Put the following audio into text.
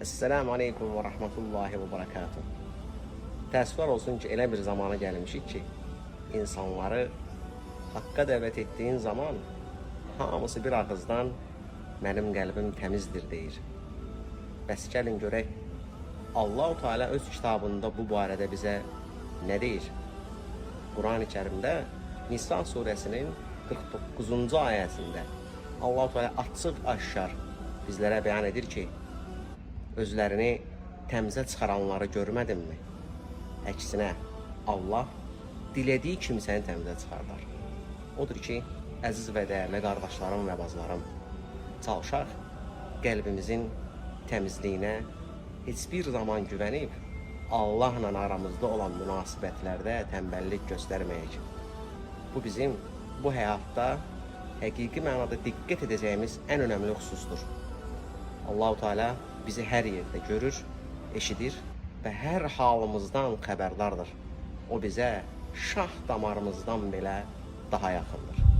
Esselamu Aleyküm və Rəhmətullahi və Bərəkatuhu. Təəssüflər olsun ki, elə bir zamana gəlmişik ki, insanları haqqa dəvət etdiyin zaman hamısı bir ağızdan mənim qəlbim təmizdir deyir. Bəs gəlin görək, Allah-u Teala öz kitabında bu barədə bizə nə deyir? Quran-ı Kərimdə Nisa surəsinin 49-cu ayəsində Allah-u Teala açıq-aşkar bizlərə bəyan edir ki, özlərini təmizə çıxaranları görmədinmi? Əksinə, Allah dilədiyi kimsəni təmizə çıxardar. Odur ki, əziz və dəyərli qardaşlarım və bacılarım, çalışaq qəlbimizin təmizliyinə heç bir zaman güvənib Allahla aramızda olan münasibətlərdə tənbəllik göstərməyək. Bu bizim bu həyatda həqiqi mənada diqqət edəcəyimiz ən önəmli xüsusdur. Allah-u Teala bizi hər yerdə görür, eşidir və hər halımızdan xəbərdardır. O bizə şah damarımızdan belə daha yaxındır.